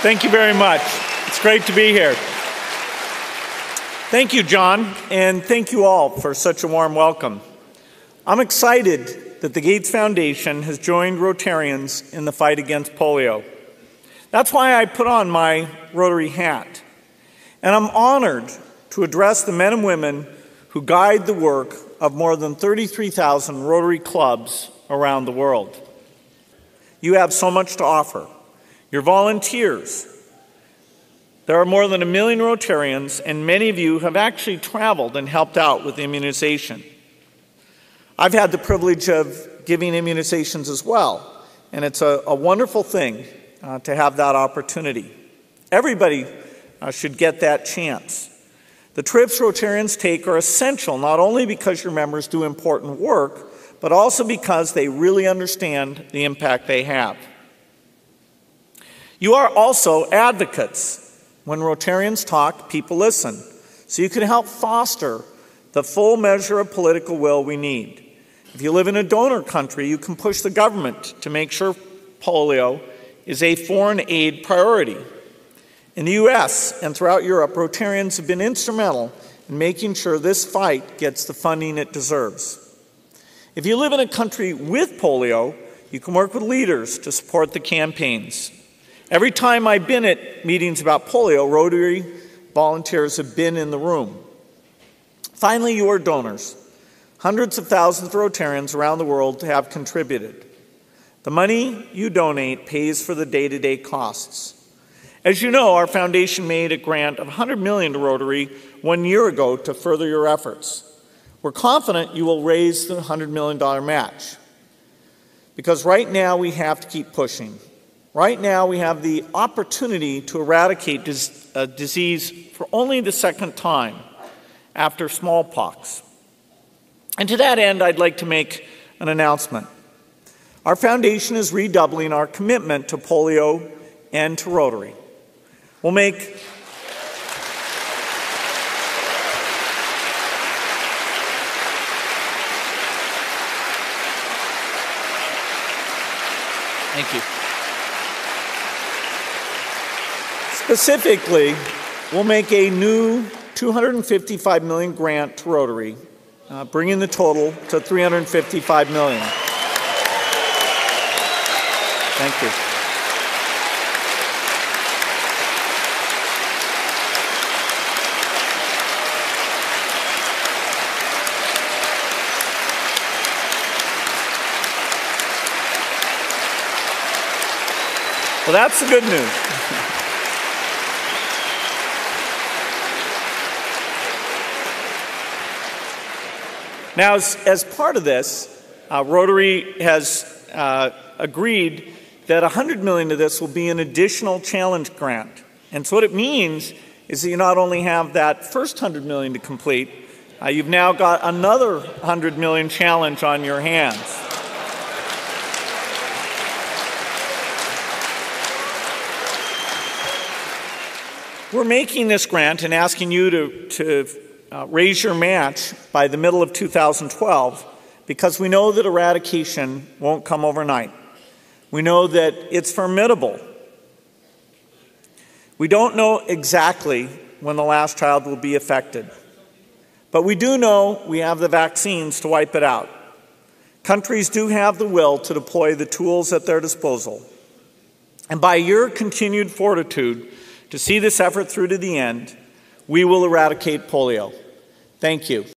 Thank you very much. It's great to be here. Thank you, John, and thank you all for such a warm welcome. I'm excited that the Gates Foundation has joined Rotarians in the fight against polio. That's why I put on my Rotary hat. And I'm honored to address the men and women who guide the work of more than 33,000 Rotary clubs around the world. You have so much to offer. You're volunteers. There are more than 1 million Rotarians, and many of you have actually traveled and helped out with immunization. I've had the privilege of giving immunizations as well, and it's a wonderful thing to have that opportunity. Everybody should get that chance. The trips Rotarians take are essential, not only because your members do important work, but also because they really understand the impact they have. You are also advocates. When Rotarians talk, people listen. So you can help foster the full measure of political will we need. If you live in a donor country, you can push the government to make sure polio is a foreign aid priority. In the U.S. and throughout Europe, Rotarians have been instrumental in making sure this fight gets the funding it deserves. If you live in a country with polio, you can work with leaders to support the campaigns. Every time I've been at meetings about polio, Rotary volunteers have been in the room. Finally, you are donors. Hundreds of thousands of Rotarians around the world have contributed. The money you donate pays for the day-to-day costs. As you know, our foundation made a grant of $100 million to Rotary 1 year ago to further your efforts. We're confident you will raise the $100 million match. Because right now we have to keep pushing. Right now we have the opportunity to eradicate a disease for only the second time after smallpox. And to that end, I'd like to make an announcement. Our foundation is redoubling our commitment to polio and to Rotary. We'll make Thank you. Specifically, we'll make a new $255 million grant to Rotary, bringing the total to $355 million. Thank you. Well, that's the good news. Now, as part of this, Rotary has agreed that $100 million of this will be an additional challenge grant. And so what it means is that you not only have that first $100 million to complete, you've now got another $100 million challenge on your hands. We're making this grant and asking you to raise your match by the middle of 2012 because we know that eradication won't come overnight. We know that it's formidable. We don't know exactly when the last child will be affected, but we do know we have the vaccines to wipe it out. Countries do have the will to deploy the tools at their disposal. And by your continued fortitude to see this effort through to the end, we will eradicate polio. Thank you.